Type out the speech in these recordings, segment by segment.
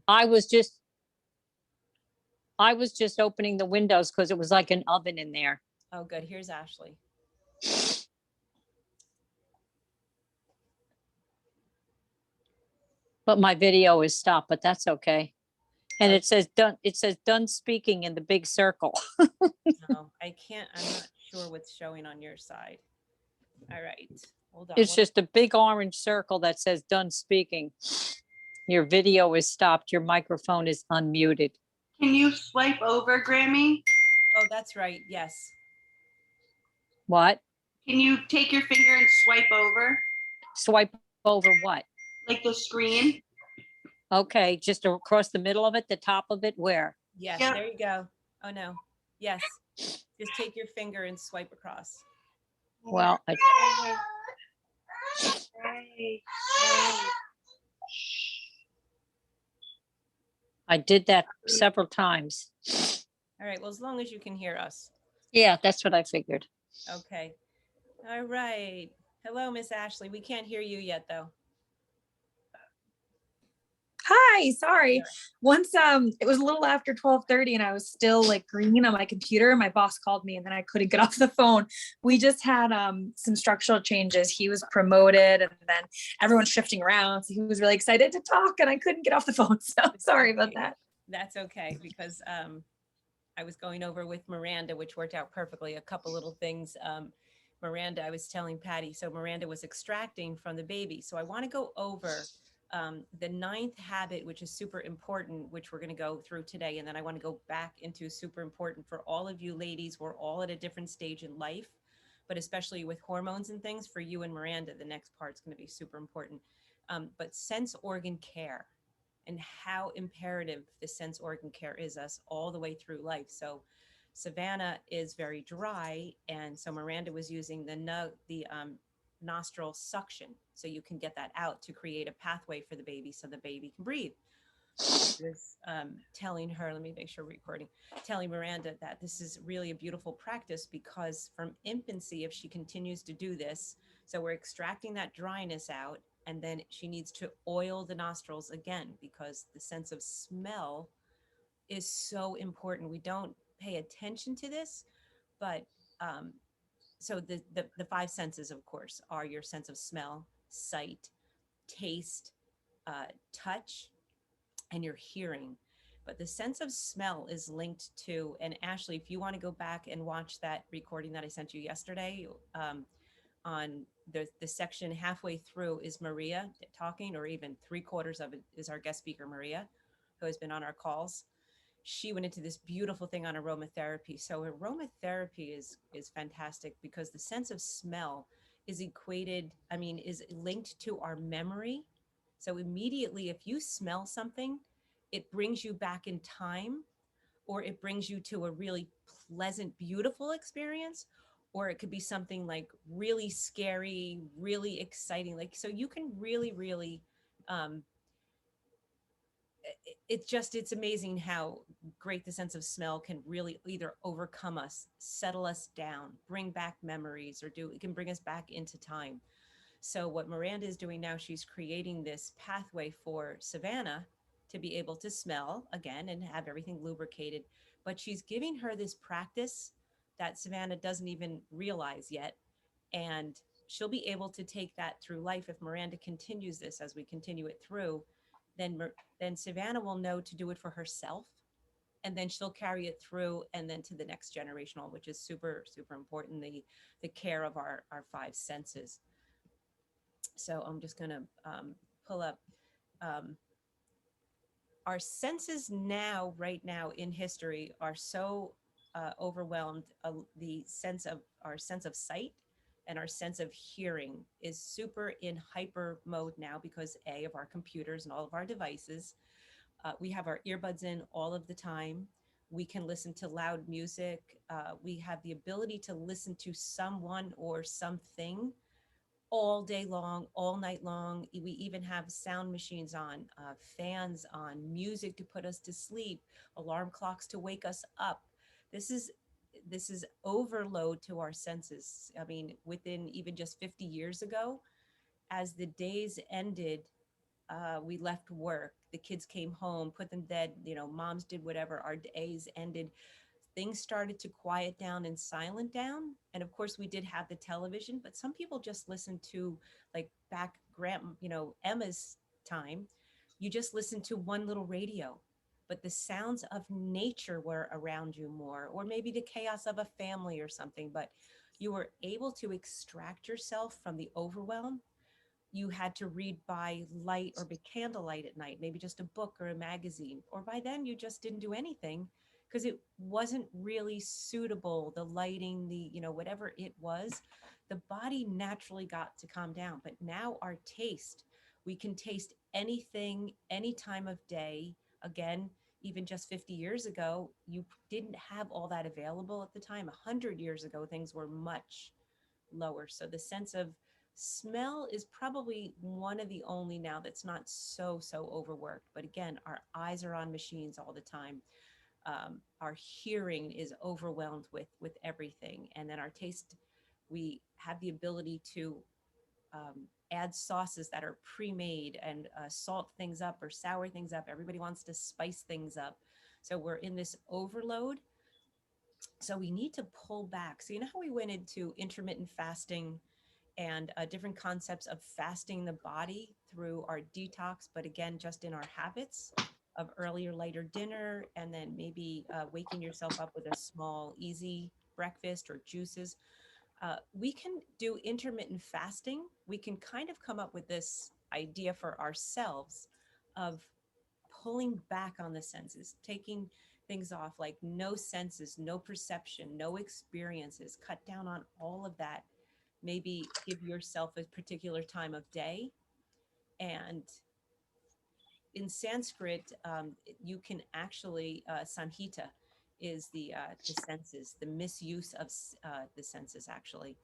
I was just I was just opening the windows because it was like an oven in there. Oh, good. Here's Ashley. But my video is stopped, but that's okay. And it says done speaking in the big circle. No, I can't. I'm not sure what's showing on your side. All right. Hold on. It's just a big orange circle that says done speaking. Your video is stopped. Your microphone is unmuted. Can you swipe over, Grammy? Oh, that's right. Yes. What? Can you take your finger and swipe over? Swipe over what? Like the screen? Okay, just across the middle of it, the top of it, where? Yes. Yep. There you go. Oh, no. Yes. Just take your finger and swipe across. Well, I did that several times. All right. Well, as long as you can hear us. Yeah, that's what I figured. Okay. All right. Hello, Miss Ashley. We can't hear you yet, though. Hi, sorry. Once it was a little after 12:30 and I was still like green on my computer. My boss called me and then I couldn't get off the phone. We just had some structural changes. He was promoted and then everyone's shifting around. So he was really excited to talk and I couldn't get off the phone. So sorry about that. That's okay, because I was going over with Miranda, which worked out perfectly. A couple little things. Miranda, I was telling Patty, so Miranda was extracting from the baby. So I want to go over the 9th habit, which is super important, which we're going to go through today. And then I want to go back into super important for all of you ladies. We're all at a different stage in life, but especially with hormones and things for you and Miranda, the next part's going to be super important. But sense organ care and how imperative the sense organ care is us all the way through life. So Savannah is very dry. And so Miranda was using the nostril suction, so you can get that out to create a pathway for the baby so the baby can breathe. I was telling her, let me make sure we're recording, telling Miranda that this is really a beautiful practice because from infancy, if she continues to do this, so we're extracting that dryness out, and then she needs to oil the nostrils again because the sense of smell is so important. We don't pay attention to this, but so the 5 senses, of course, are your sense of smell, sight, taste, touch, and your hearing. But the sense of smell is linked to, and Ashley, if you want to go back and watch that recording that I sent you yesterday, on the section halfway through is Maria talking, or even 3/4 of it is our guest speaker, Maria, who has been on our calls. She went into this beautiful thing on aromatherapy. So aromatherapy is fantastic because the sense of smell is is linked to our memory. So immediately, if you smell something, it brings you back in time, or it brings you to a really pleasant, beautiful experience, or it could be something like really scary, really exciting. Like, so you can really, really, um, it's amazing how great the sense of smell can really either overcome us, settle us down, bring back memories, or it can bring us back into time. So what Miranda is doing now, she's creating this pathway for Savannah to be able to smell again and have everything lubricated. But she's giving her this practice that Savannah doesn't even realize yet. And she'll be able to take that through life. If Miranda continues this as we continue it through, then Savannah will know to do it for herself. And then she'll carry it through and then to the next generational, which is super, super important, the care of our 5 senses. So I'm just going to pull up um, our senses now, right now in history, are so overwhelmed. The sense of our sense of sight and our sense of hearing is super in hyper mode now because of our computers and all of our devices. We have our earbuds in all of the time. We can listen to loud music. We have the ability to listen to someone or something all day long, all night long. We even have sound machines on, fans on, music to put us to sleep, alarm clocks to wake us up. This is this is overload to our senses. I mean, within even just 50 years ago, as the days ended, we left work. the kids came home, put them to bed, you know, moms did whatever, our days ended, things started to quiet down and silent down. And of course we did have the television, but some people just listened to, like back you know, Emma's time, you just listened to one little radio, but the sounds of nature were around you more, or maybe the chaos of a family or something, but you were able to extract yourself from the overwhelm. You had to read by light or by candlelight at night, maybe just a book or a magazine, or by then you just didn't do anything because it wasn't really suitable. The lighting, the, you know, whatever it was, the body naturally got to calm down. But now our taste, we can taste anything, any time of day. Again, even just 50 years ago, you didn't have all that available at the time. 100 years ago, things were much lower. So the sense of smell is probably one of the only now that's not so overworked. But again, our eyes are on machines all the time. Our hearing is overwhelmed with everything. And then our taste, we have the ability to add sauces that are pre-made and salt things up or sour things up. Everybody wants to spice things up. So we're in this overload. So we need to pull back. So you know how we went into intermittent fasting and different concepts of fasting the body through our detox, but again, just in our habits of earlier, lighter dinner, and then maybe waking yourself up with a small, easy breakfast or juices. We can do intermittent fasting. We can kind of come up with this idea for ourselves of pulling back on the senses, taking things off, like no senses, no perception, no experiences, cut down on all of that. Maybe give yourself a particular time of day. And in Sanskrit, you can actually, samhita is the senses, the misuse of the senses actually.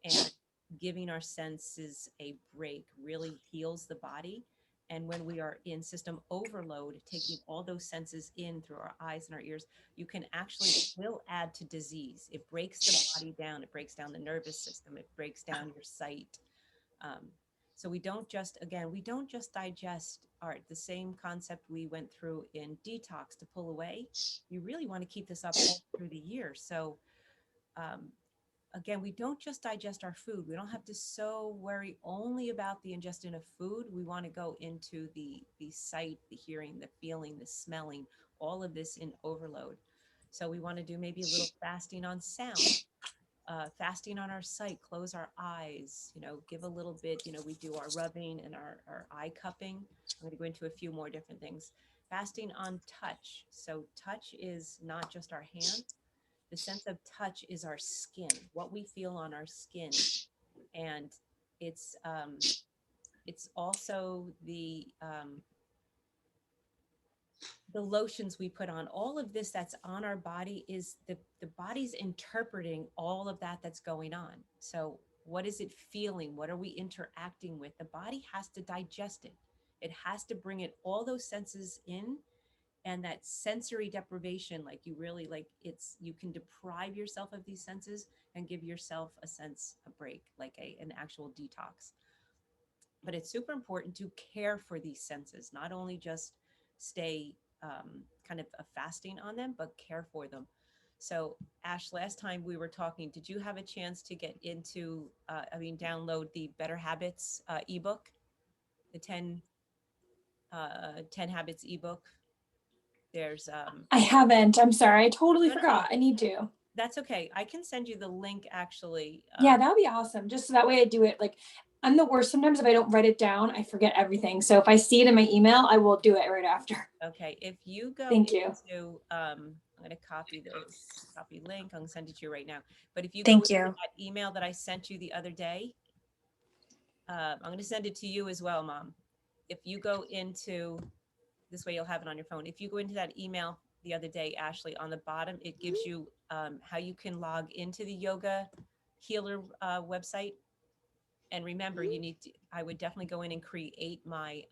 And giving our senses a break really heals the body. And when we are in system overload, taking all those senses in through our eyes and our ears, you can actually, it will add to disease. It breaks the body down. It breaks down the nervous system. It breaks down your sight. So we don't just, again, we don't just digest art. The same concept we went through in detox to pull away. You really want to keep this up all through the year. So again, we don't just digest our food. We don't have to so worry only about the ingestion of food. We want to go into the sight, the hearing, the feeling, the smelling, all of this in overload. So we want to do maybe a little fasting on sound, fasting on our sight, close our eyes, you know, give a little bit, you know, we do our rubbing and our eye cupping. I'm going to go into a few more different things. Fasting on touch. So touch is not just our hands. The sense of touch is our skin, what we feel on our skin. And it's also the lotions we put on. All of this that's on our body is the body's interpreting all of that that's going on. So what is it feeling? What are we interacting with? The body has to digest it. It has to bring it, all those senses in. And that sensory deprivation, like you really, like it's, you can deprive yourself of these senses and give yourself a sense, a break, like an actual detox. But it's super important to care for these senses, not only just stay kind of a fasting on them, but care for them. So Ash, last time we were talking, did you have a chance to get into, download the Better Habits ebook, the 10 Habits ebook? There's I haven't. I'm sorry. I totally No, no, forgot. I need to. that's okay. I can send you the link actually. Yeah, that would be awesome. Just so that way I do it. Like, I'm the worst. Sometimes if I don't write it down, I forget everything. So if I see it in my email, I will do it right after. Okay. If you go Thank you. into, I'm going to copy link. I'm going to send it to you right now. But if you go Thank into you. that email that I sent you the other day, I'm going to send it to you as well, Mom. If you go into, this way you'll have it on your phone. If you go into that email the other day, Ashley, on the bottom, it gives you how you can log into the Yoga Healer website. And remember, you need to, I would definitely go in and create my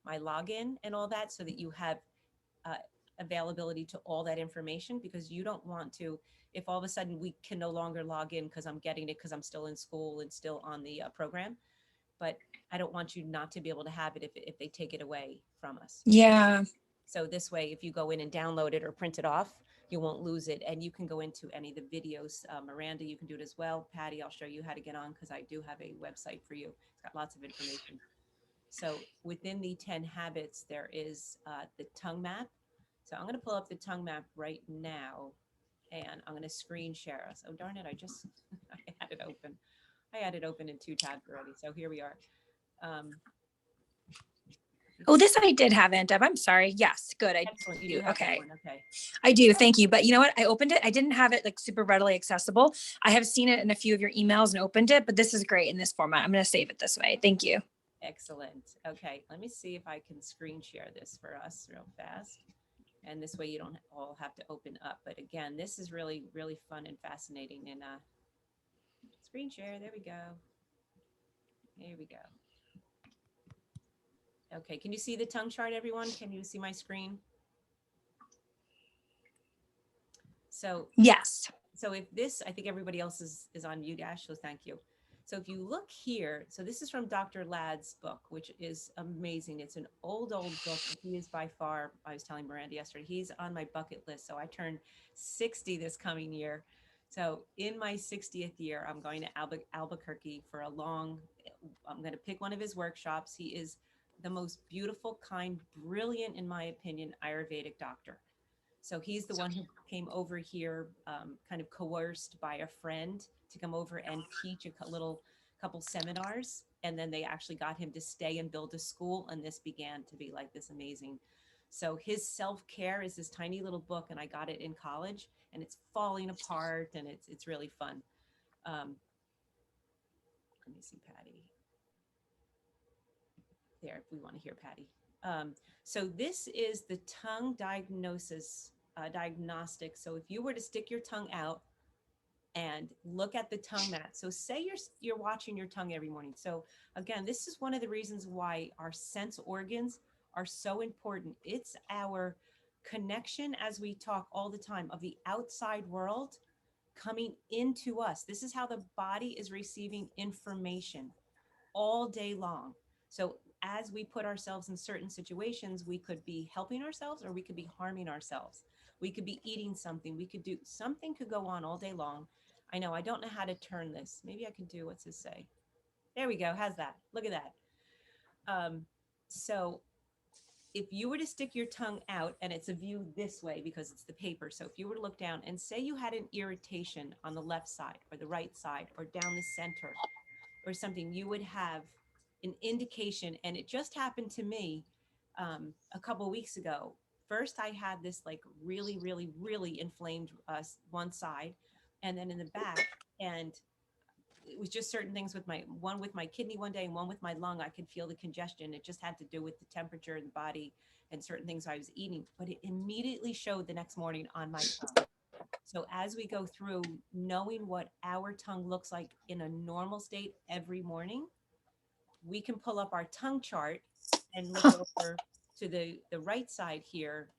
my login and all that so that you have availability to all that information, because you don't want to, if all of a sudden we can no longer log in because I'm getting it because I'm still in school and still on the program, but I don't want you not to be able to have it if they take it away from us. Yeah. So this way, if you go in and download it or print it off, you won't lose it. And you can go into any of the videos. Miranda, you can do it as well. Patty, I'll show you how to get on because I do have a website for you. It's got lots of information. So within the 10 habits, there is the tongue map. So I'm going to pull up the tongue map right now and I'm going to screen share us. Oh, darn it. I had it open. I had it open in 2 tabs already. So here we are. Oh, this I did have, Aunt Deb. I'm sorry. Yes, good. I Excellent. You do. do have that Okay. one. Okay. I do. Thank you. But you know what? I opened it. I didn't have it like super readily accessible. I have seen it in a few of your emails and opened it, but this is great in this format. I'm going to save it this way. Thank you. Excellent. Okay, let me see if I can screen share this for us real fast. And this way you don't all have to open up. But again, this is really, really fun and fascinating. And screen share, there we go. There we go. Okay, can you see the tongue chart, everyone? Can you see my screen? So Yes. if this, I think everybody else is on mute, Ash, so thank you. So if you look here, so this is from Dr. Ladd's book, which is amazing. It's an old book. He is by far, I was telling Miranda yesterday, he's on my bucket list. So I turned 60 this coming year. So in my 60th year, I'm going to Albuquerque for I'm going to pick one of his workshops. He is the most beautiful, kind, brilliant, in my opinion, Ayurvedic doctor. So he's the one who came over here, kind of coerced by a friend to come over and teach a couple seminars. And then they actually got him to stay and build a school. And this began to be like this amazing. So his self-care is this tiny little book. And I got it in college and it's falling apart and it's really fun. Let me see, Patty. There, if we want to hear Patty. So this is the tongue diagnostic. So if you were to stick your tongue out and look at the tongue mat. So say you're watching your tongue every morning. So again, this is one of the reasons why our sense organs are so important. It's our connection, as we talk all the time, of the outside world coming into us. This is how the body is receiving information all day long. So as we put ourselves in certain situations, we could be helping ourselves or we could be harming ourselves. We could be eating something. Something could go on all day long. I know, I don't know how to turn this. Maybe I can do, what's this say? There we go. How's that? Look at that. So if you were to stick your tongue out, and it's a view this way because it's the paper. So if you were to look down and say you had an irritation on the left side or the right side or down the center or something, you would have an indication. And it just happened to me a couple of weeks ago. First, I had this like really, really, really inflamed one side, and then in the back, and it was just certain things with my kidney one day and one with my lung. I could feel the congestion. It just had to do with the temperature in the body and certain things I was eating, but it immediately showed the next morning on my tongue. So as we go through knowing what our tongue looks like in a normal state every morning, we can pull up our tongue chart and look over to the right side here.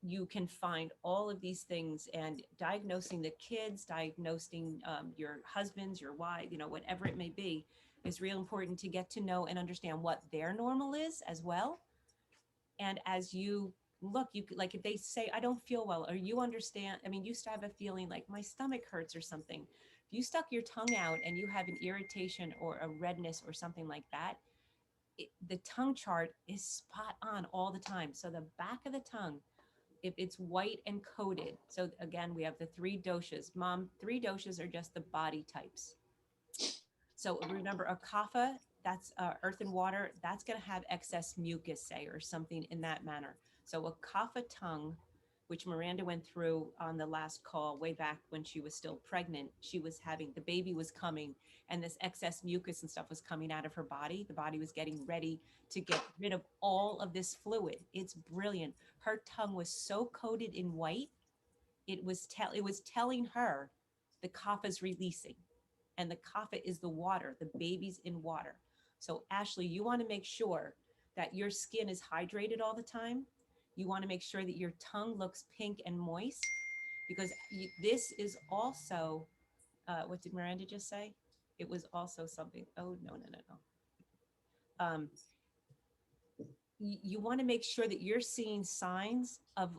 You can find all of these things, and diagnosing the kids, diagnosing your husbands, your wife, whatever it may be, is real important to get to know and understand what their normal is as well. And as you look, like if they say, I don't feel well, or you understand, you used to have a feeling like my stomach hurts or something. If you stuck your tongue out and you have an irritation or a redness or something like that, the tongue chart is spot on all the time. So the back of the tongue, if it's white and coated. So again, we have the 3 doshas. Mom, 3 doshas are just the body types. So remember, a kapha, that's earth and water, that's going to have excess mucus, say, or something in that manner. So a kapha tongue, which Miranda went through on the last call way back when she was still pregnant, the baby was coming and this excess mucus and stuff was coming out of her body. The body was getting ready to get rid of all of this fluid. It's brilliant. Her tongue was so coated in white, it was telling her the kapha's releasing. And the kapha is the water, the baby's in water. So Ashley, you want to make sure that your skin is hydrated all the time. You want to make sure that your tongue looks pink and moist, because this is also, what did Miranda just say? it was also something, oh, no, no, no, no. You want to make sure that you're seeing signs of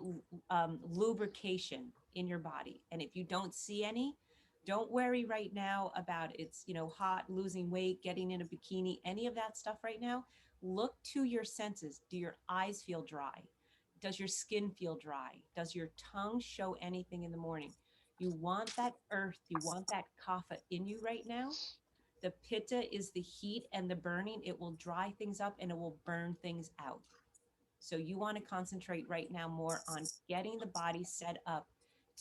lubrication in your body. And if you don't see any, don't worry right now about it's, hot, losing weight, getting in a bikini, any of that stuff right now. Look to your senses. Do your eyes feel dry? Does your skin feel dry? Does your tongue show anything in the morning? You want that earth, you want that kapha in you right now. The pitta is the heat and the burning. It will dry things up and it will burn things out. So you want to concentrate right now more on getting the body set up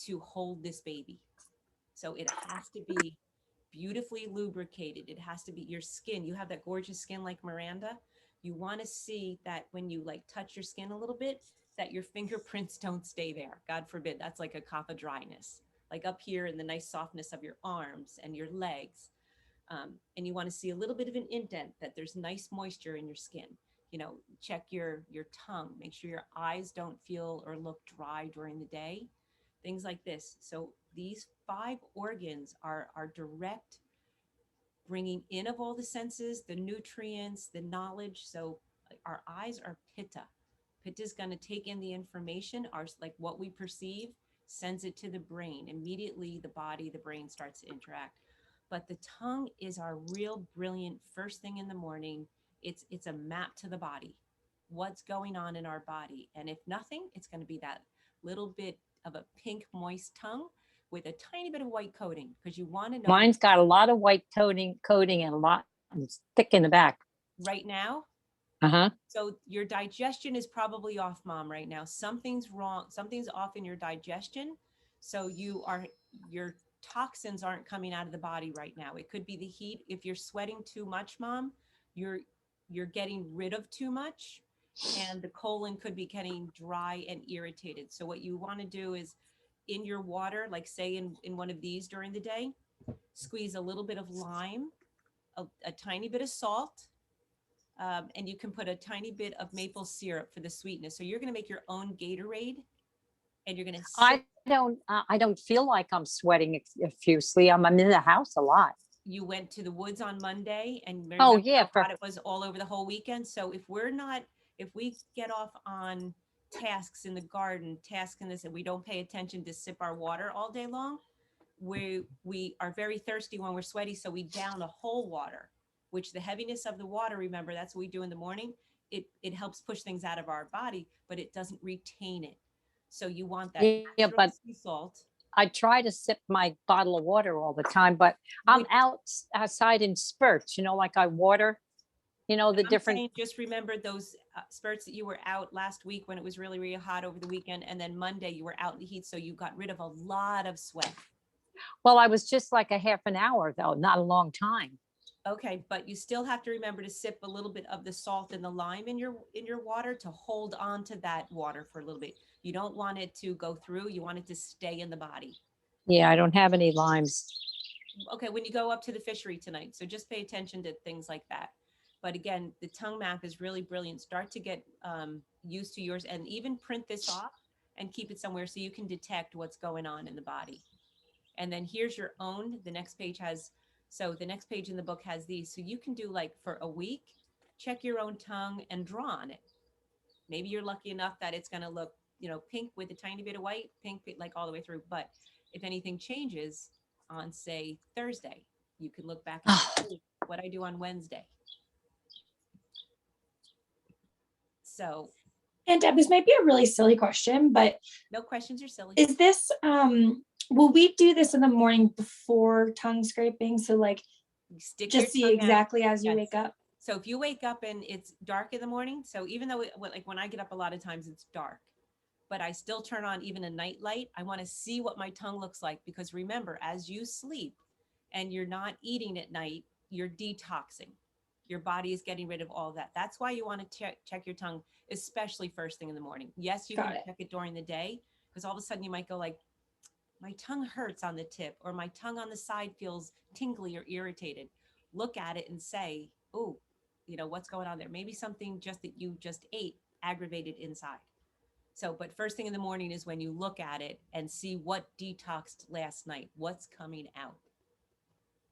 to hold this baby. So it has to be beautifully lubricated. It has to be your skin. You have that gorgeous skin like Miranda. You want to see that when you like touch your skin a little bit, that your fingerprints don't stay there. God forbid. That's like a kapha dryness, like up here in the nice softness of your arms and your legs. And you want to see a little bit of an indent, that there's nice moisture in your skin. Check your tongue, make sure your eyes don't feel or look dry during the day, things like this. So these 5 organs are direct bringing in of all the senses, the nutrients, the knowledge. So our eyes are pitta. Pitta is going to take in the information, like what we perceive, sends it to the brain. Immediately the brain starts to interact. But the tongue is our real brilliant first thing in the morning. It's a map to the body, what's going on in our body. And if nothing, it's going to be that little bit of a pink, moist tongue with a tiny bit of white coating, because you want to know. Mine's got a lot of white coating and a lot, it's thick in the back. Right now. Uh-huh. So your digestion is probably off, Mom, right now. Something's wrong. Something's off in your digestion. So your toxins aren't coming out of the body right now. It could be the heat. If you're sweating too much, Mom, you're getting rid of too much, and the colon could be getting dry and irritated. So what you want to do is, in your water, like say in one of these during the day, squeeze a little bit of lime, a tiny bit of salt, and you can put a tiny bit of maple syrup for the sweetness. So you're going to make your own Gatorade, and you're going to I don't feel like I'm sweating profusely. I'm in the house a lot. You went to the woods on Monday, and Oh, remember yeah, how hot it was all over the whole weekend. So if we get off on tasks in the garden, tasking this, and we don't pay attention to sip our water all day long, we are very thirsty when we're sweaty. So we down the whole water, which the heaviness of the water, remember, that's what we do in the morning. It helps push things out of our body, but it doesn't retain it. So you want that Yeah, but sea salt. I try to sip my bottle of water all the time, but I'm outside in spurts, like I water, the I'm different. saying, just remember those spurts that you were out last week when it was really, really hot over the weekend. And then Monday you were out in the heat. So you got rid of a lot of sweat. Well, I was just like a half an hour though, not a long time. Okay, but you still have to remember to sip a little bit of the salt and the lime in your water to hold on to that water for a little bit. You don't want it to go through. You want it to stay in the body. Yeah, I don't have any limes. Okay, when you go up to the fishery tonight, so just pay attention to things like that. But again, the tongue map is really brilliant. Start to get used to yours, and even print this off and keep it somewhere so you can detect what's going on in the body. And then here's your own. The next page in the book has these. So you can do, like, for a week, check your own tongue and draw on it. Maybe you're lucky enough that it's going to look, pink with a tiny bit of white, pink, like all the way through. But if anything changes on, say, Thursday, you can look back and see what I do on Wednesday. So. And Deb, this might be a really silly question, but No questions are silly. is this, will we do this in the morning before tongue scraping? So like, You stick just see your tongue out. exactly as you Yes. wake up? So if you wake up and it's dark in the morning, so even though like when I get up, a lot of times it's dark, but I still turn on even a night light. I want to see what my tongue looks like, because remember, as you sleep and you're not eating at night, you're detoxing. Your body is getting rid of all that. That's why you want to check your tongue, especially first thing in the morning. Yes, you can check it during the day, because all of a sudden you might go like, my tongue hurts on the tip, or my tongue on the side feels tingly or irritated. Look at it and say, oh, what's going on there? Maybe something just that you just ate aggravated inside. So, but first thing in the morning is when you look at it and see what detoxed last night, what's coming out.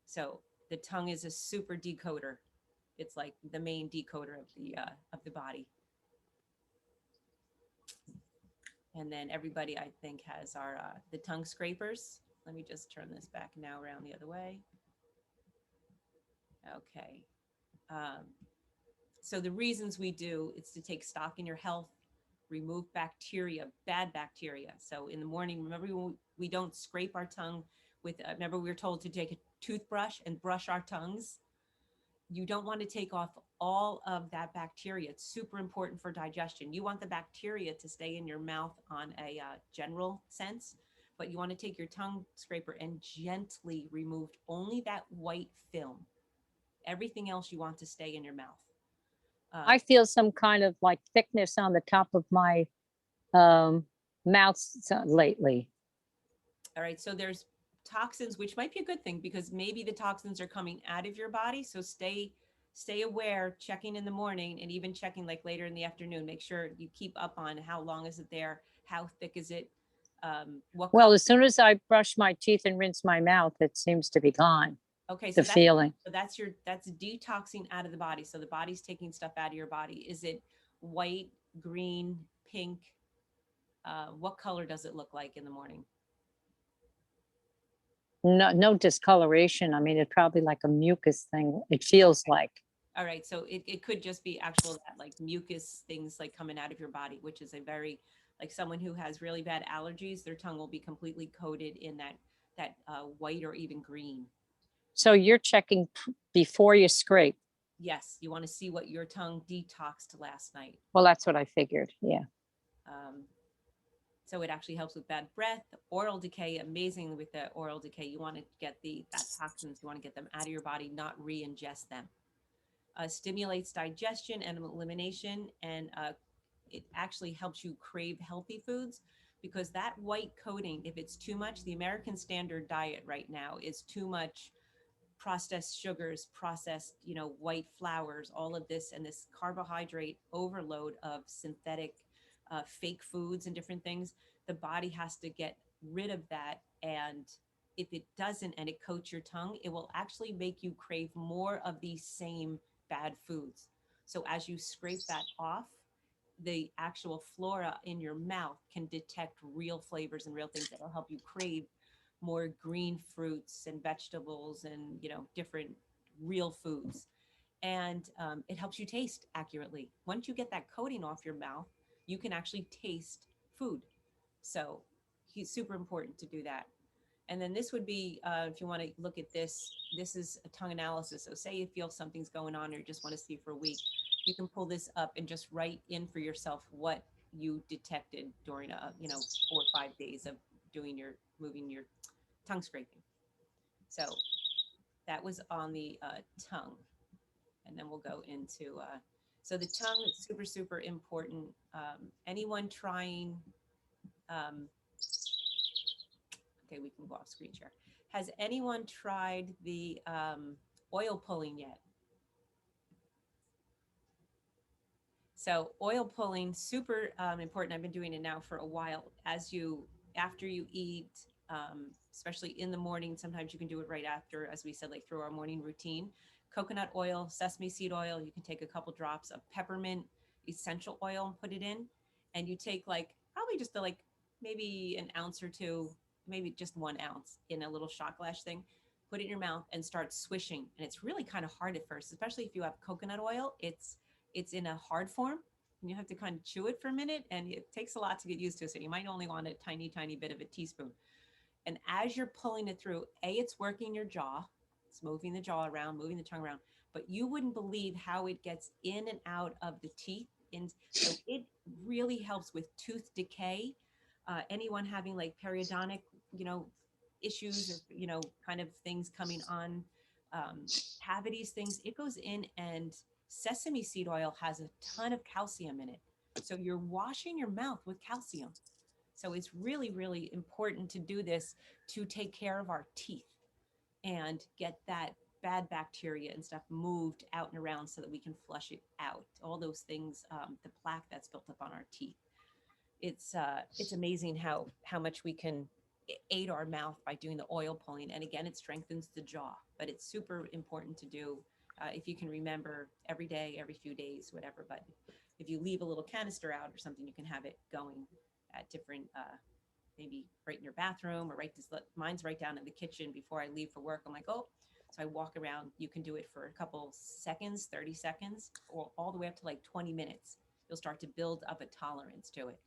So The tongue is a super decoder. It's like the main decoder of the body. And then everybody, I think, has our the tongue scrapers. Let me just turn this back now around the other way. Okay. So the reasons we do is to take stock in your health, remove bacteria, bad bacteria. So in the morning, remember we don't scrape our tongue with, remember we were told to take a toothbrush and brush our tongues. You don't want to take off all of that bacteria. It's super important for digestion. You want the bacteria to stay in your mouth on a general sense, but you want to take your tongue scraper and gently remove only that white film. Everything else you want to stay in your mouth. I feel some kind of like thickness on the top of my mouth lately. All right, so there's toxins, which might be a good thing because maybe the toxins are coming out of your body. So stay aware, checking in the morning and even checking like later in the afternoon. Make sure you keep up on how long is it there, how thick is it, what Well, color- as soon as I brush my teeth and rinse my mouth, it seems to be gone. Okay, so The feeling. that's detoxing out of the body. So the body's taking stuff out of your body. Is it white, green, pink? What color does it look like in the morning? No discoloration. I mean, it's probably like a mucus thing. It feels like. All right, so it could just be actual that like mucus things like coming out of your body, which is a very, like someone who has really bad allergies, their tongue will be completely coated in that white or even green. So you're checking before you scrape. Yes, you want to see what your tongue detoxed last night. Well, that's what I figured. Yeah. So it actually helps with bad breath, oral decay. Amazingly, with the oral decay, you want to get that toxins, you want to get them out of your body, not re-ingest them. Stimulates digestion and elimination, and it actually helps you crave healthy foods because that white coating, if it's too much, the American standard diet right now is too much processed sugars, processed, white flours, all of this, and this carbohydrate overload of synthetic fake foods and different things. The body has to get rid of that. And if it doesn't, and it coats your tongue, it will actually make you crave more of these same bad foods. So as you scrape that off, the actual flora in your mouth can detect real flavors and real things that will help you crave more green fruits and vegetables and different real foods. And it helps you taste accurately. Once you get that coating off your mouth, you can actually taste food. So it's super important to do that. And then this would be, if you want to look at this is a tongue analysis. So say you feel something's going on or you just want to see for a week, you can pull this up and just write in for yourself what you detected during 4 or 5 days of moving your tongue scraping. So that was on the tongue. And then we'll go into, so the tongue is super, super important. Anyone trying, okay, we can go off screen share. Has anyone tried the oil pulling yet? So oil pulling, super important. I've been doing it now for a while. After you eat, especially in the morning, sometimes you can do it right after, as we said, like through our morning routine. Coconut oil, sesame seed oil, you can take a couple drops of peppermint essential oil and put it in. And you take probably just maybe an ounce or two, maybe just 1 ounce in a little shot glass thing, put it in your mouth and start swishing. And it's really kind of hard at first, especially if you have coconut oil. It's in a hard form and you have to kind of chew it for a minute, and it takes a lot to get used to. So you might only want a tiny, tiny bit of a teaspoon. And as you're pulling it through, it's working your jaw. It's moving the jaw around, moving the tongue around, but you wouldn't believe how it gets in and out of the teeth. And so it really helps with tooth decay. Anyone having like periodontic, issues, or, kind of things coming on, cavities, things, it goes in. And sesame seed oil has a ton of calcium in it. So you're washing your mouth with calcium. So it's really, really important to do this to take care of our teeth and get that bad bacteria and stuff moved out and around so that we can flush it out. All those things, the plaque that's built up on our teeth. It's amazing how much we can aid our mouth by doing the oil pulling. And again, it strengthens the jaw. but it's super important to do if you can remember every day, every few days, whatever. But if you leave a little canister out or something, you can have it going at different, maybe right in your bathroom or mine's right down in the kitchen before I leave for work. I'm like, oh, so I walk around. You can do it for a couple seconds, 30 seconds, or all the way up to like 20 minutes. You'll start to build up a tolerance to it.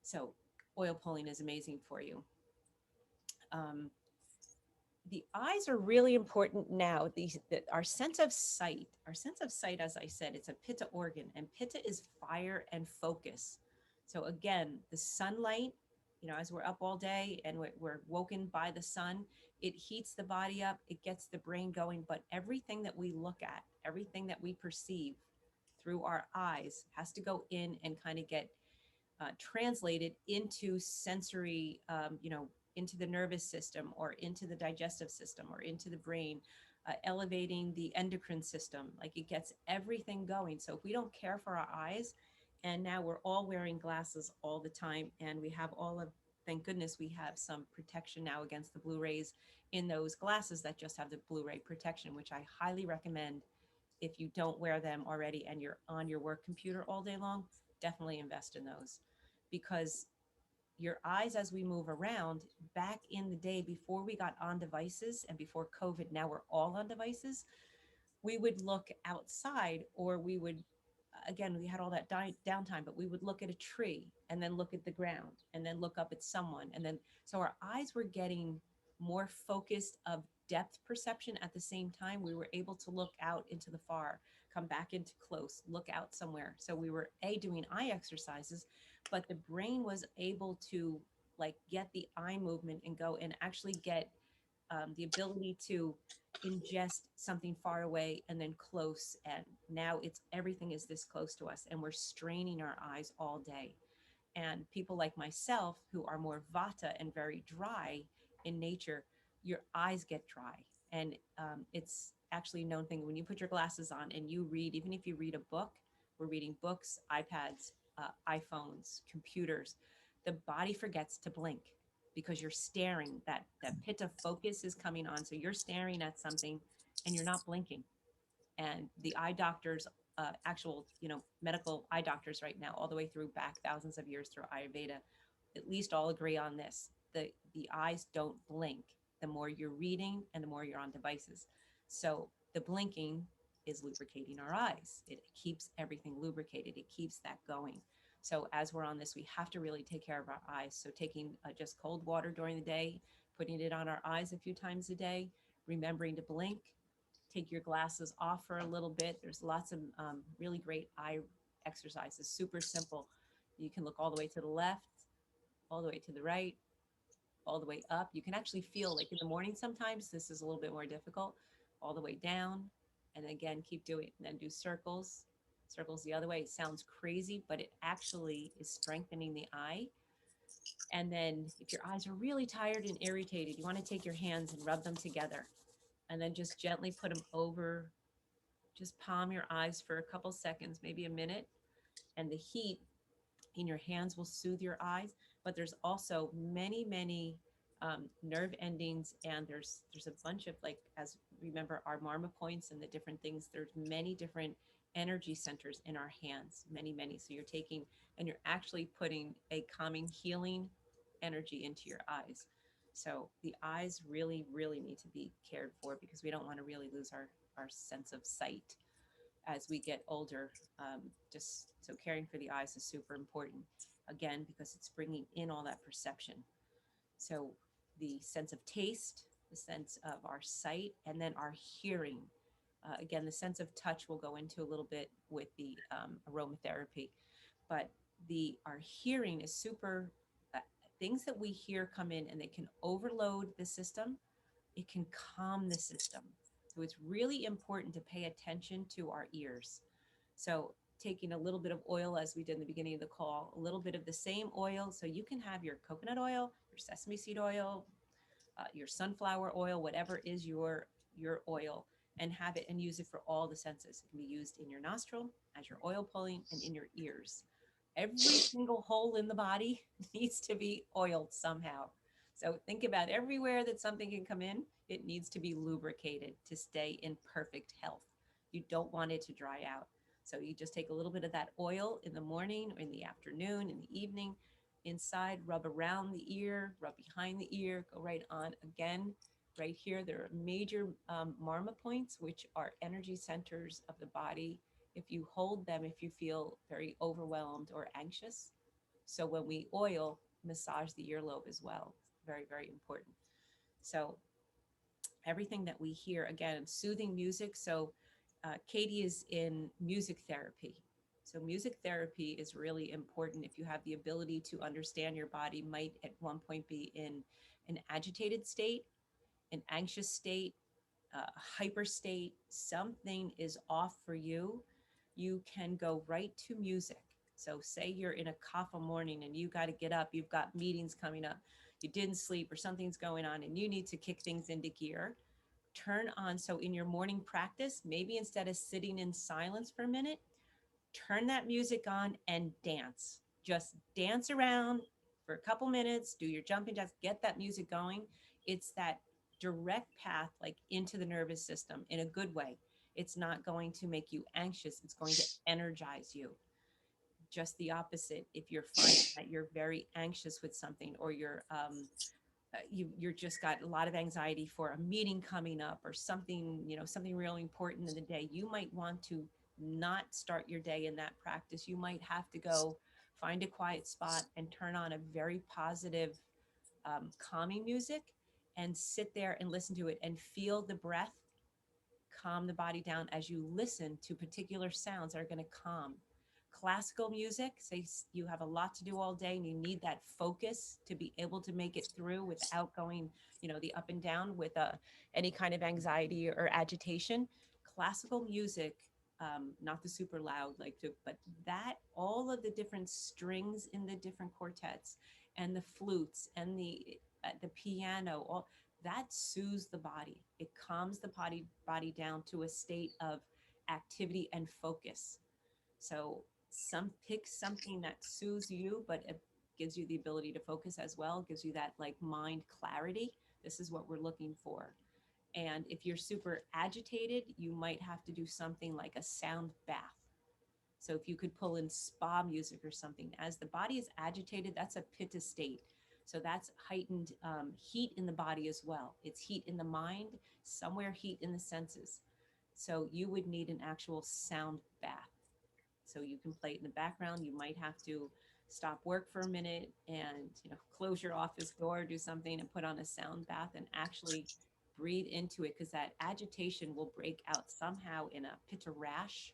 So oil pulling is amazing for you. The eyes are really important now. Our sense of sight, as I said, it's a pitta organ, and pitta is fire and focus. So again, the sunlight, as we're up all day and we're woken by the sun, it heats the body up, it gets the brain going, but everything that we look at, everything that we perceive through our eyes has to go in and kind of get translated into sensory, into the nervous system or into the digestive system or into the brain, elevating the endocrine system. Like it gets everything going. So if we don't care for our eyes, and now we're all wearing glasses all the time, and we have thank goodness we have some protection now against the blue rays in those glasses that just have the blue ray protection, which I highly recommend. If you don't wear them already and you're on your work computer all day long, definitely invest in those, because your eyes, as we move around, back in the day before we got on devices and before COVID, now we're all on devices, we would look outside, or we would, again, we had all that downtime, but we would look at a tree and then look at the ground and then look up at someone. And then, so our eyes were getting more focused of depth perception. At the same time, we were able to look out into the far, come back into close, look out somewhere. So we were doing eye exercises, but the brain was able to like get the eye movement and go and actually get the ability to ingest something far away and then close. And now everything is this close to us, and we're straining our eyes all day. And people like myself who are more vata and very dry in nature, your eyes get dry. And it's actually a known thing when you put your glasses on and you read, even if you read a book, we're reading books, iPads, iPhones, computers, the body forgets to blink because you're staring. That pitta focus is coming on. So you're staring at something and you're not blinking. And the eye doctors, actual, medical eye doctors right now, all the way through back thousands of years through Ayurveda, at least all agree on this. The eyes don't blink the more you're reading and the more you're on devices. So the blinking is lubricating our eyes. It keeps everything lubricated. It keeps that going. So as we're on this, we have to really take care of our eyes. So taking just cold water during the day, putting it on our eyes a few times a day, remembering to blink, take your glasses off for a little bit. There's lots of really great eye exercises, super simple. You can look all the way to the left, all the way to the right, all the way up. You can actually feel, like in the morning sometimes, this is a little bit more difficult, all the way down. And again, keep doing it. And then do circles the other way. It sounds crazy, but it actually is strengthening the eye. And then if your eyes are really tired and irritated, you want to take your hands and rub them together, and then just gently put them over, just palm your eyes for a couple seconds, maybe a minute. And the heat in your hands will soothe your eyes. But there's also many nerve endings, and there's a bunch of, like, as remember our marma points and the different things, there's many different energy centers in our hands, many. So you're taking and you're actually putting a calming, healing energy into your eyes. So the eyes really need to be cared for, because we don't want to really lose our sense of sight as we get older. Just so caring for the eyes is super important, again, because it's bringing in all that perception. So the sense of taste, the sense of our sight, and then our hearing. Again, the sense of touch we'll go into a little bit with the aromatherapy, but our hearing is super. Things that we hear come in and they can overload the system. It can calm the system. So it's really important to pay attention to our ears. So taking a little bit of oil, as we did in the beginning of the call, a little bit of the same oil. So you can have your coconut oil, your sesame seed oil, your sunflower oil, whatever is your oil, and have it and use it for all the senses. It can be used in your nostril as your oil pulling, and in your ears. Every single hole in the body needs to be oiled somehow. So think about everywhere that something can come in. It needs to be lubricated to stay in perfect health. You don't want it to dry out. So you just take a little bit of that oil in the morning or in the afternoon, in the evening, inside, rub around the ear, rub behind the ear, go right on again. Right here, there are major marma points, which are energy centers of the body. If you hold them, if you feel very overwhelmed or anxious. So when we oil, massage the earlobe as well. Very, very important. So everything that we hear, again, soothing music. So Katie is in music therapy. So music therapy is really important if you have the ability to understand your body might at one point be in an agitated state, an anxious state, a hyper state, something is off for you, you can go right to music. So say you're in a kapha morning and you got to get up, you've got meetings coming up, you didn't sleep or something's going on and you need to kick things into gear. Turn on, so in your morning practice, maybe instead of sitting in silence for a minute, turn that music on and dance. Just dance around for a couple minutes, do your jumping jacks, get that music going. It's that direct path like into the nervous system in a good way. It's not going to make you anxious. It's going to energize you. Just the opposite. If you're finding that you're very anxious with something or you're just got a lot of anxiety for a meeting coming up or something, something really important in the day, you might want to not start your day in that practice. You might have to go find a quiet spot and turn on a very positive, calming music and sit there and listen to it and feel the breath calm the body down as you listen to particular sounds that are going to calm. Classical music, say you have a lot to do all day and you need that focus to be able to make it through without going, the up and down with any kind of anxiety or agitation. Classical music, not the super loud, but that all of the different strings in the different quartets and the flutes and the piano, all that soothes the body. It calms the body down to a state of activity and focus. So pick something that soothes you, but it gives you the ability to focus as well, gives you that like mind clarity. This is what we're looking for. And if you're super agitated, you might have to do something like a sound bath. So if you could pull in spa music or something, as the body is agitated, that's a pitta state. So that's heightened heat in the body as well. It's heat in the mind, somewhere heat in the senses. So you would need an actual sound bath. So you can play it in the background. You might have to stop work for a minute and close your office door, do something and put on a sound bath and actually breathe into it, because that agitation will break out somehow in a pitta rash,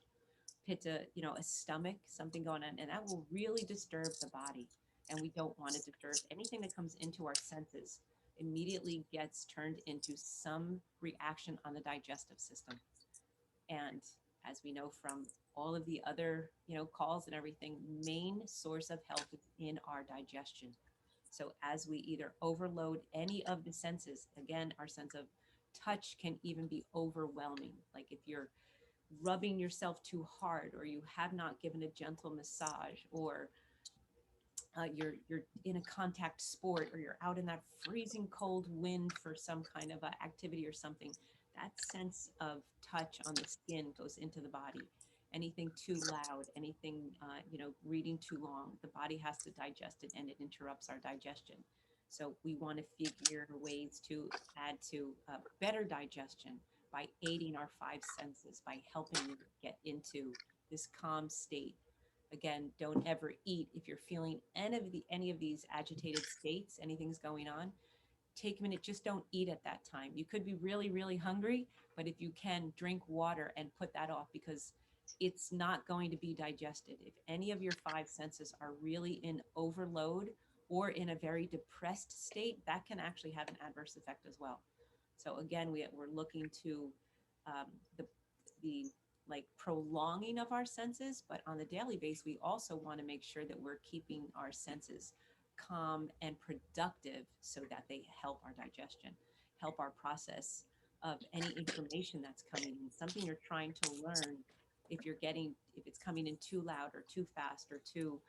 pitta, a stomach, something going on, and that will really disturb the body. And we don't want to disturb anything that comes into our senses. Immediately gets turned into some reaction on the digestive system. And as we know from all of the other, calls and everything, main source of health is in our digestion. So as we either overload any of the senses, again, our sense of touch can even be overwhelming. Like if you're rubbing yourself too hard, or you have not given a gentle massage, or you're in a contact sport, or you're out in that freezing cold wind for some kind of activity or something, that sense of touch on the skin goes into the body. Anything too loud, anything, reading too long, the body has to digest it and it interrupts our digestion. So we want to figure ways to add to better digestion by aiding our five senses, by helping you get into this calm state. Again, don't ever eat if you're feeling any of these agitated states, anything's going on. Take a minute, just don't eat at that time. You could be really, really hungry, but if you can, drink water and put that off, because it's not going to be digested. If any of your five senses are really in overload or in a very depressed state, that can actually have an adverse effect as well. So again, we're looking to the like prolonging of our senses, but on the daily basis, we also want to make sure that we're keeping our senses calm and productive so that they help our digestion, help our process of any information that's coming in, something you're trying to learn. If it's coming in too loud or too fast or too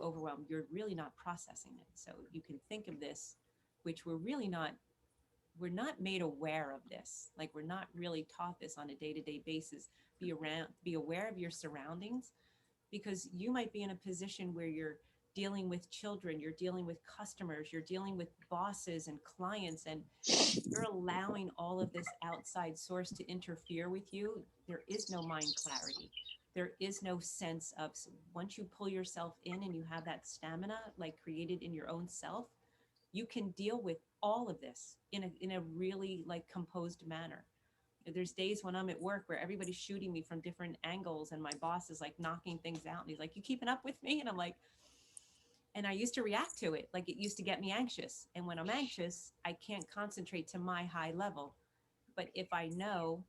overwhelmed, you're really not processing it. So you can think of this, which we're really not we're not made aware of this. Like we're not really taught this on a day-to-day basis. Be aware of your surroundings, because you might be in a position where you're dealing with children, you're dealing with customers, you're dealing with bosses and clients, and you're allowing all of this outside source to interfere with you. There is no mind clarity. There is no sense of, once you pull yourself in and you have that stamina like created in your own self, you can deal with all of this in a really like composed manner. There's days when I'm at work where everybody's shooting me from different angles and my boss is like knocking things out and he's like, "You keeping up with me?" And I'm like, and I used to react to it. Like it used to get me anxious. And when I'm anxious, I can't concentrate to my high level. But if I know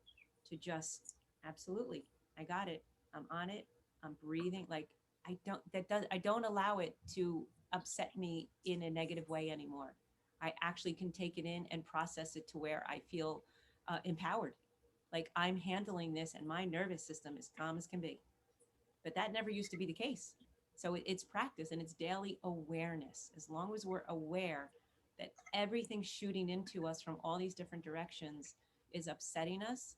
to just, absolutely, I got it. I'm on it. I'm breathing. Like I don't allow it to upset me in a negative way anymore. I actually can take it in and process it to where I feel empowered. Like I'm handling this and my nervous system is calm as can be. But that never used to be the case. So it's practice and it's daily awareness. As long as we're aware that everything shooting into us from all these different directions is upsetting us,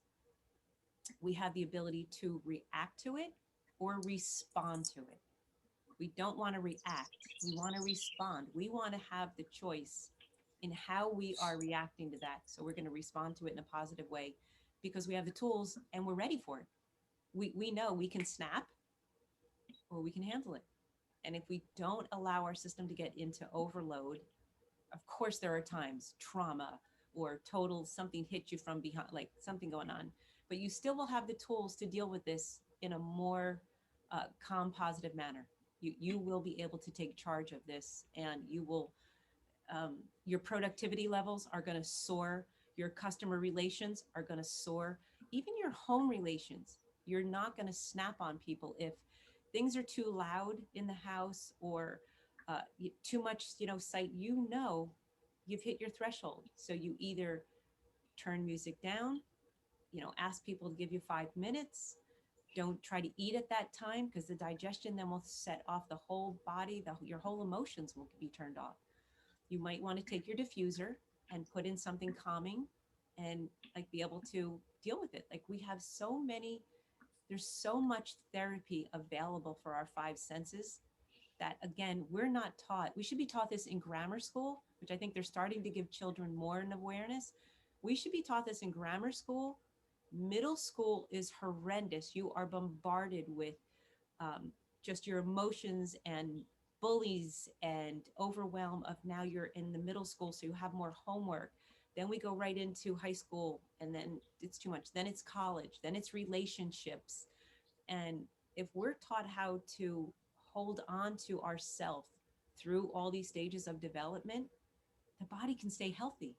we have the ability to react to it or respond to it. We don't want to react. We want to respond. We want to have the choice in how we are reacting to that. So we're going to respond to it in a positive way because we have the tools and we're ready for it. We know we can snap or we can handle it. And if we don't allow our system to get into overload, of course, there are times trauma or total something hit you from behind, like something going on, but you still will have the tools to deal with this in a more calm, positive manner. You will be able to take charge of this and you will, your productivity levels are going to soar. Your customer relations are going to soar. Even your home relations, you're not going to snap on people if things are too loud in the house or too much, sight, you've hit your threshold. So you either turn music down, ask people to give you 5 minutes. Don't try to eat at that time because the digestion then will set off the whole body, your whole emotions will be turned off. You might want to take your diffuser and put in something calming and like be able to deal with it. Like we have there's so much therapy available for our 5 senses that, again, we're not taught. We should be taught this in grammar school, which I think they're starting to give children more an awareness. We should be taught this in grammar school. Middle school is horrendous. You are bombarded with just your emotions and bullies and overwhelm of now you're in the middle school, so you have more homework. Then we go right into high school and then it's too much. Then it's college, then it's relationships. And if we're taught how to hold on to ourself through all these stages of development, the body can stay healthy.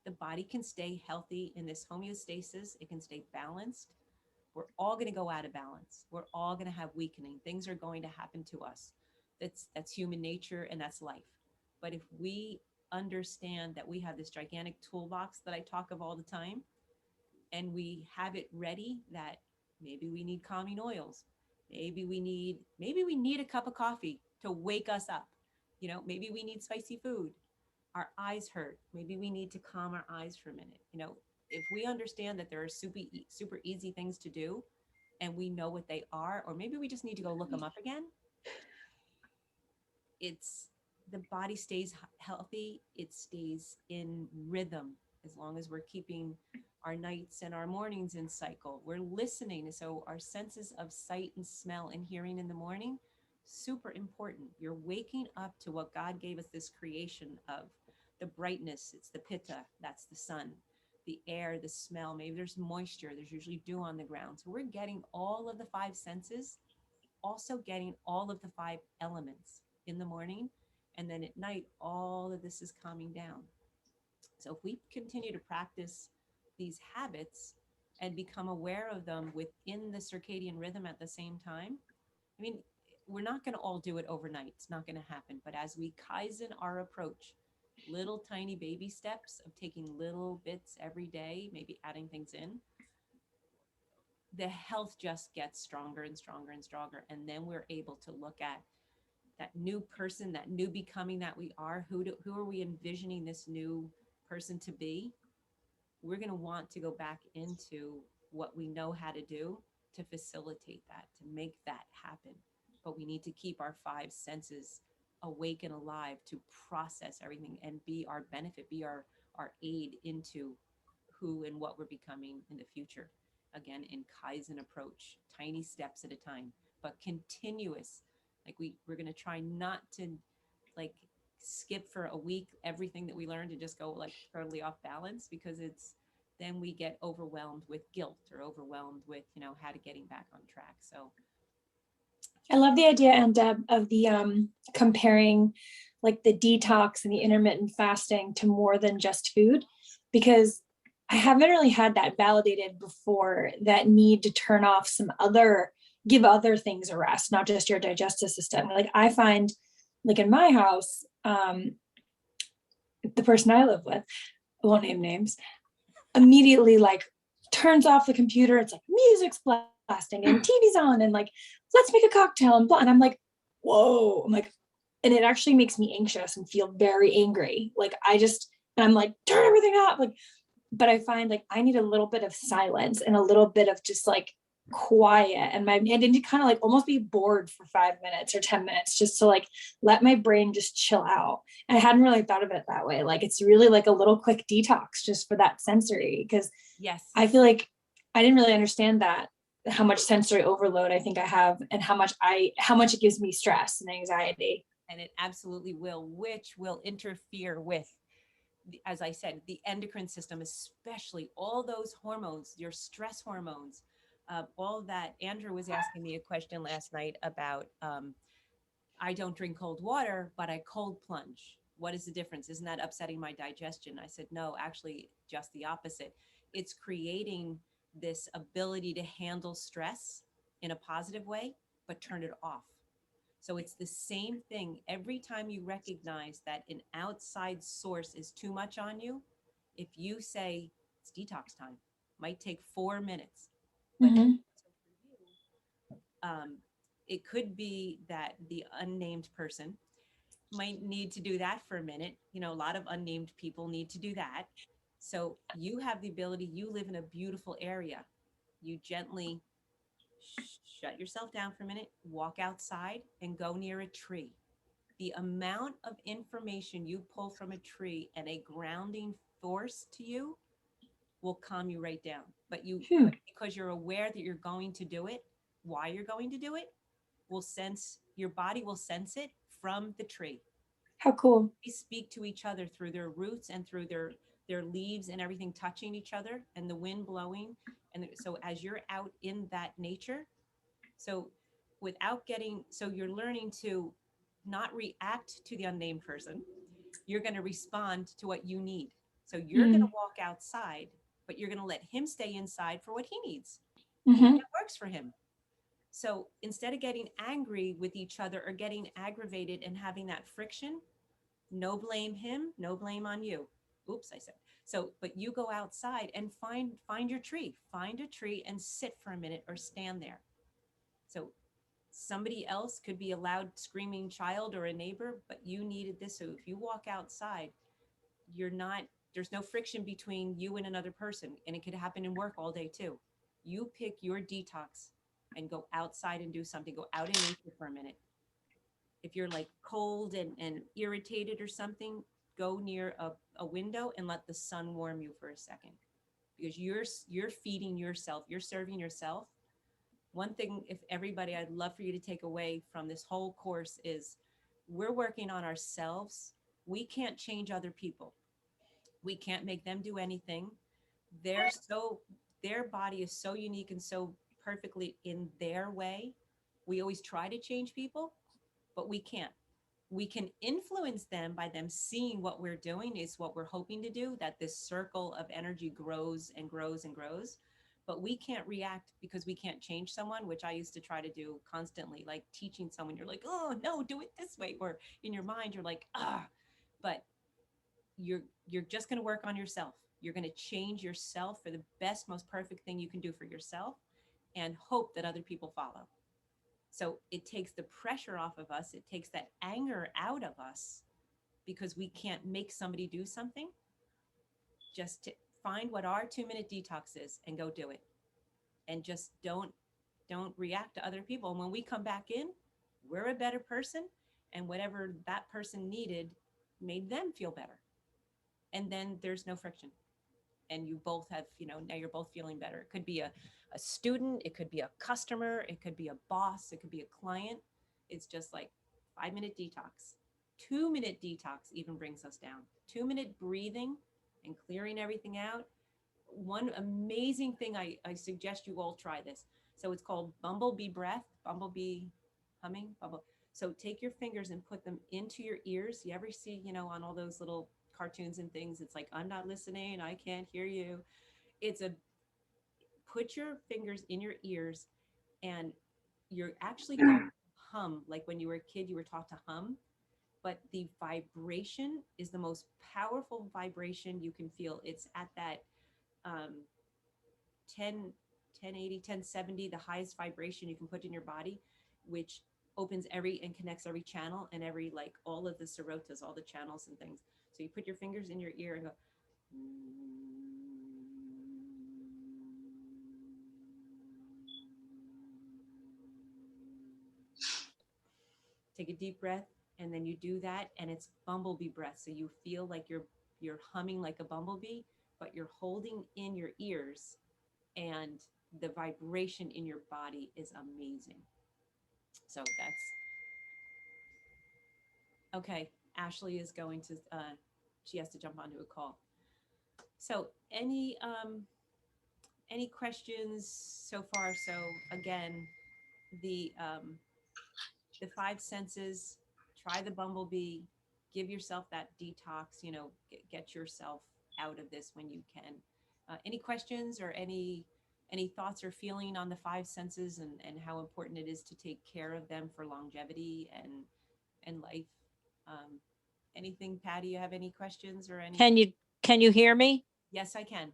The body can stay healthy in this homeostasis. It can stay balanced. We're all going to go out of balance. We're all going to have weakening. Things are going to happen to us. That's human nature and that's life. But if we understand that we have this gigantic toolbox that I talk of all the time, and we have it ready that maybe we need calming oils, maybe we need a cup of coffee to wake us up, maybe we need spicy food, our eyes hurt, maybe we need to calm our eyes for a minute. If we understand that there are super easy things to do and we know what they are, or maybe we just need to go look them up again, the body stays healthy. It stays in rhythm as long as we're keeping our nights and our mornings in cycle. We're listening. So our senses of sight and smell and hearing in the morning, super important. You're waking up to what God gave us, this creation of the brightness. It's the pitta, that's the sun, the air, the smell, maybe there's moisture, there's usually dew on the ground. So we're getting all of the 5 senses, also getting all of the 5 elements in the morning. And then at night, all of this is calming down. So if we continue to practice these habits and become aware of them within the circadian rhythm at the same time, I mean, we're not going to all do it overnight. It's not going to happen. But as we Kaizen our approach, little tiny baby steps of taking little bits every day, maybe adding things in, the health just gets stronger and stronger and stronger. And then we're able to look at that new person, that new becoming that we are. Who are we envisioning this new person to be, we're going to want to go back into what we know how to do to facilitate that, to make that happen. But we need to keep our five senses awake and alive to process everything and be our benefit, be our aid into who and what we're becoming in the future. Again, in Kaizen approach, tiny steps at a time, but continuous. Like we're going to try not to like skip for a week everything that we learned and just go like totally off balance, because then we get overwhelmed with guilt or overwhelmed with, how to getting back on track. So I love the idea, and Deb, of the comparing like the detox and the intermittent fasting to more than just food, because I haven't really had that validated before, that need to turn off give other things a rest, not just your digestive system. Like I find, like in my house, the person I live with, I won't name names, immediately like turns off the computer. It's like music's blasting and TV's on and like, let's make a cocktail and blah. And I'm like, whoa. I'm like, and it actually makes me anxious and feel very angry. Like and I'm like, turn everything off. Like, but I find like I need a little bit of silence and a little bit of just like quiet, and to kind of like almost be bored for 5 minutes or 10 minutes, just to like let my brain just chill out. And I hadn't really thought of it that way. Like it's really like a little quick detox just for that sensory, because yes, I feel like I didn't really understand that, how much sensory overload I think I have, and how much it gives me stress and anxiety. and it absolutely will, which will interfere with, as I said, the endocrine system, especially all those hormones, your stress hormones, all that. Andrew was asking me a question last night about, I don't drink cold water, but I cold plunge. What is the difference? Isn't that upsetting my digestion? I said, no, actually just the opposite. It's creating this ability to handle stress in a positive way, but turn it off. So it's the same thing. Every time you recognize that an outside source is too much on you, if you say it's detox time, might take 4 minutes, but Mhm. it could be that the unnamed person might need to do that for a minute. A lot of unnamed people need to do that. So you have the ability, you live in a beautiful area. You gently shut yourself down for a minute, walk outside and go near a tree. The amount of information you pull from a tree and a grounding force to you will calm you right down. But because you're aware that you're going to do it, why you're going to do it, your body will sense it from the tree. How cool. They speak to each other through their roots and through their leaves and everything touching each other and the wind blowing. And so as you're out in that nature, so you're learning to not react to the unnamed person. You're going to respond to what you need. So you're going to walk outside, but you're going to let him stay inside for what he needs. Mm-hmm. That works for him. So instead of getting angry with each other or getting aggravated and having that friction, no blame him, no blame on you. Oops, I said. So, but you go outside and find your tree. Find a tree and sit for a minute or stand there. So somebody else could be a loud screaming child or a neighbor, but you needed this. So if you walk outside, there's no friction between you and another person. And it could happen in work all day too. You pick your detox and go outside and do something. Go out in nature for a minute. If you're like cold and irritated or something, go near a window and let the sun warm you for a second, because you're feeding yourself, you're serving yourself. One thing, if everybody, I'd love for you to take away from this whole course is we're working on ourselves. We can't change other people. We can't make them do anything. Their body is so unique and so perfectly in their way. We always try to change people, but we can't. We can influence them by them seeing what we're doing is what we're hoping to do, that this circle of energy grows and grows and grows. But we can't react because we can't change someone, which I used to try to do constantly, like teaching someone, you're like, oh no, do it this way. Or in your mind, you're like, but you're just going to work on yourself. You're going to change yourself for the best, most perfect thing you can do for yourself and hope that other people follow. So it takes the pressure off of us. It takes that anger out of us because we can't make somebody do something. just to find what our 2-minute detox is and go do it. And just don't react to other people. And when we come back in, we're a better person, and whatever that person needed made them feel better. And then there's no friction. And you both have, now you're both feeling better. It could be a student, it could be a customer, it could be a boss, it could be a client. It's just like 5-minute detox. 2-minute detox even brings us down. 2-minute breathing and clearing everything out. One amazing thing, I suggest you all try this. So it's called bumblebee breath, bumblebee humming, So take your fingers and put them into your ears. You ever see, on all those little cartoons and things, it's like, I'm not listening, I can't hear you. Put your fingers in your ears, and you're actually going to hum. Like when you were a kid, you were taught to hum, but the vibration is the most powerful vibration you can feel. It's at that 1080, 1070, the highest vibration you can put in your body, which opens and connects every channel and all of the serotas, all the channels and things. So you put your fingers in your ear and go. Take a deep breath, and then you do that, and it's bumblebee breath. So you feel like you're humming like a bumblebee, but you're holding in your ears, and the vibration in your body is amazing. So that's okay. Ashley is going to, she has to jump onto a call. So any questions so far? So again, the 5 senses, try the bumblebee, give yourself that detox, get yourself out of this when you can. Any questions or any thoughts or feeling on the 5 senses and how important it is to take care of them for longevity and life? Anything, Patty, you have any questions or any? Can you hear me? Yes, I can.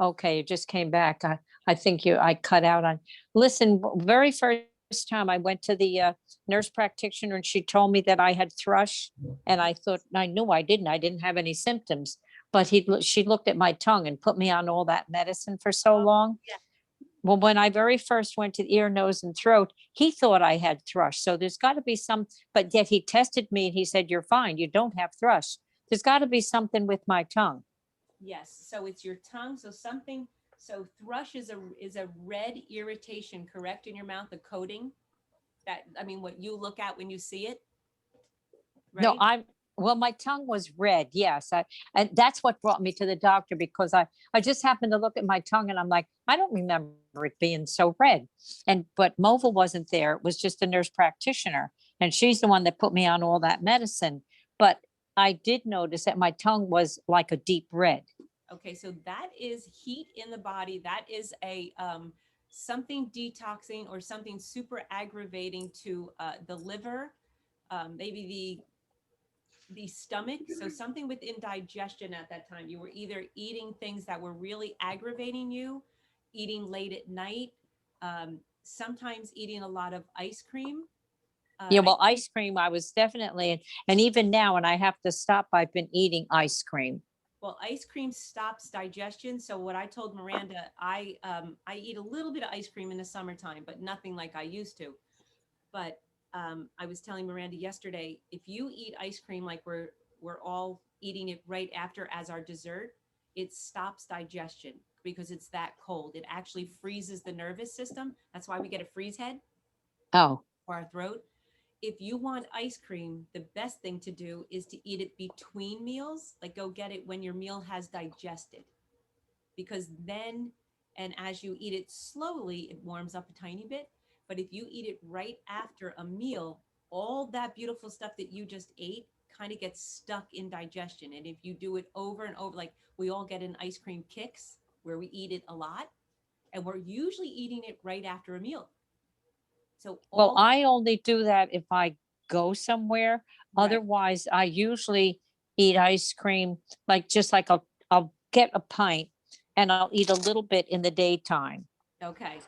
Okay, you just came back. I think I cut out on. Listen, very first time I went to the nurse practitioner, and she told me that I had thrush, and I thought, I knew I didn't have any symptoms, but she looked at my tongue and put me on all that medicine for so long. yeah. Well, when I very first went to ear, nose, and throat, he thought I had thrush. So there's got to be but yet he tested me and he said, you're fine. You don't have thrush. There's got to be something with my tongue. Yes, so it's your tongue. So thrush is a red irritation, correct, in your mouth, the coating what you look at when you see it. Right? No, well, my tongue was red. Yes. And that's what brought me to the doctor, because I just happened to look at my tongue and I'm like, I don't remember it being so red. But Mova wasn't there. It was just a nurse practitioner. And she's the one that put me on all that medicine. But I did notice that my tongue was like a deep red. Okay, so that is heat in the body. That is a something detoxing or something super aggravating to the liver, maybe the stomach. So something with indigestion at that time. You were either eating things that were really aggravating you, eating late at night, sometimes eating a lot of ice cream. Yeah, well, ice cream, I was definitely, and even now when I have to stop, I've been eating ice cream. Well, ice cream stops digestion. So what I told Miranda, I eat a little bit of ice cream in the summertime, but nothing like I used to. But I was telling Miranda yesterday, if you eat ice cream like we're all eating it right after as our dessert, it stops digestion because it's that cold. It actually freezes the nervous system. That's why we get a freeze head. Oh, For our throat. If you want ice cream, the best thing to do is to eat it between meals. Like go get it when your meal has digested, because then, and as you eat it slowly, it warms up a tiny bit. But if you eat it right after a meal, all that beautiful stuff that you just ate kind of gets stuck in digestion. And if you do it over and over, like we all get in ice cream kicks where we eat it a lot, and we're usually eating it right after a meal. So well, I only do that if I go somewhere. Right. Otherwise, I usually eat ice cream, just like I'll get a pint and I'll eat a little bit in the daytime. Okay.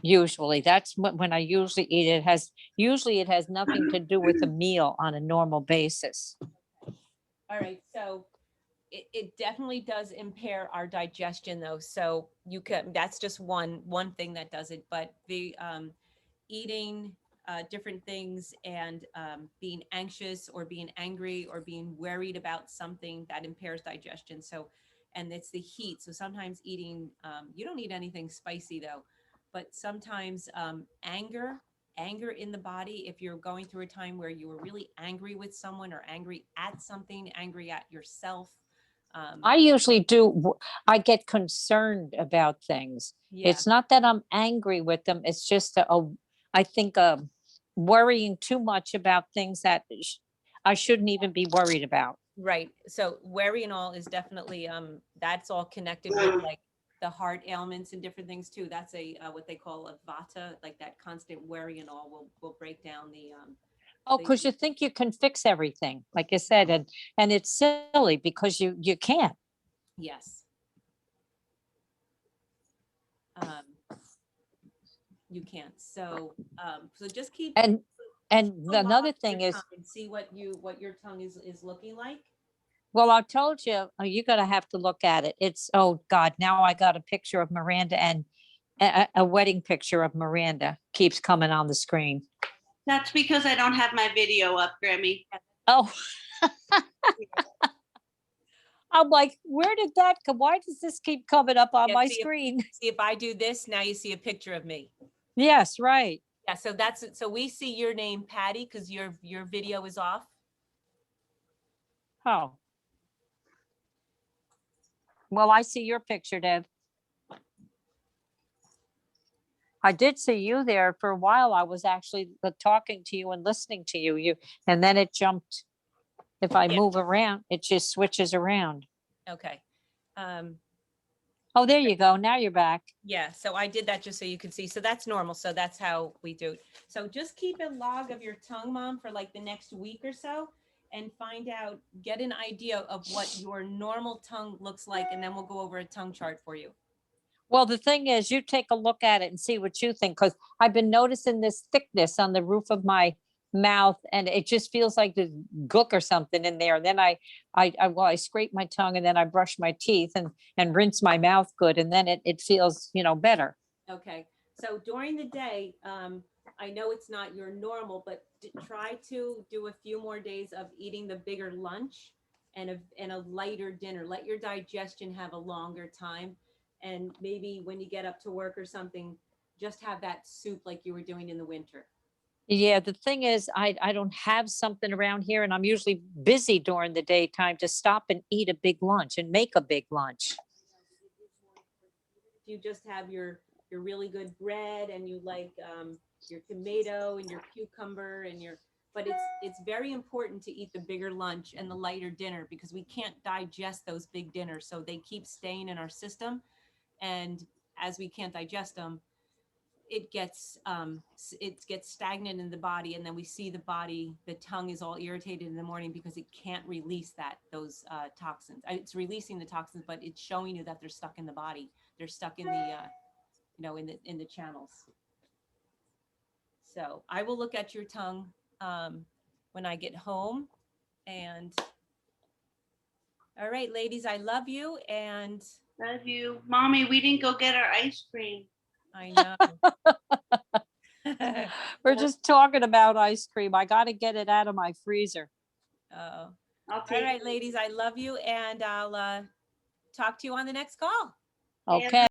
Usually that's when I usually eat it. It has nothing to do with a meal on a normal basis. All right. So it definitely does impair our digestion though. So you can, that's just one thing that does it, but the eating different things and being anxious or being angry or being worried about something that impairs digestion. So, and it's the heat. So sometimes eating, you don't eat anything spicy though, but sometimes anger in the body, if you're going through a time where you were really angry with someone or angry at something, angry at yourself. I usually do, I get concerned about things. Yeah, It's not that I'm angry with them, it's just I think worrying too much about things that I shouldn't even be worried about. right. So worry and all is definitely, that's all connected with like the heart ailments and different things too. That's a, what they call a vata, like that constant worry and all will break down the, Oh, They because do. you think you can fix everything, like I said, and it's silly because you can't. yes. Um, you can't. So just keep And keep a log another of your thing is, tongue and see what your tongue is looking like. well, I told you, you're gonna have to look at it. It's, oh God, now I got a picture of Miranda and a wedding picture of Miranda keeps coming on the screen. That's because I don't have my video up, Grammy. Oh, I'm like, where did that come? Why does this keep coming up on Yeah, my see if- screen? See if I do this, now you see a picture of me. Yes, right. Yeah, so that's it. So we see your name, Patty, because your video is off. Oh. Well, I see your picture, Deb. I did see you there for a while. I was actually talking to you and listening to you. And then it jumped. If I Yeah. move around, it just switches around. Okay. Um, Oh, there you go. Now you're back. yeah, so I did that just so you could see. So that's normal. So that's how we do it. So just keep a log of your tongue, Mom, for like the next week or so and find out, get an idea of what your normal tongue looks like. And then we'll go over a tongue chart for you. Well, the thing is, you take a look at it and see what you think, because I've been noticing this thickness on the roof of my mouth, and it just feels like there's gook or something in there. And then I scrape my tongue, and then I brush my teeth and rinse my mouth good, and then it feels, better. Okay, so during the day, I know it's not your normal, but try to do a few more days of eating the bigger lunch and a lighter dinner. Let your digestion have a longer time. And maybe when you get up to work or something, just have that soup like you were doing in the winter. Yeah, the thing is, I don't have something around here, and I'm usually busy during the daytime to stop and eat a big lunch and make a big lunch. You just have your really good bread and you like your tomato and your cucumber and but it's very important to eat the bigger lunch and the lighter dinner because we can't digest those big dinners, so they keep staying in our system, and as we can't digest them, it gets stagnant in the body, and then we see the tongue is all irritated in the morning because it can't release those toxins. It's releasing the toxins, but it's showing you that they're stuck in the body. They're stuck in the in the channels. So I will look at your tongue when I get home. And all right, ladies, I love you, and Love you. Mommy, we didn't go get our ice cream. I know. We're just talking about ice cream. I got to get it out of my freezer. Oh. I'll All take right, it. ladies, I love you, and I'll talk to you on the next call. Okay.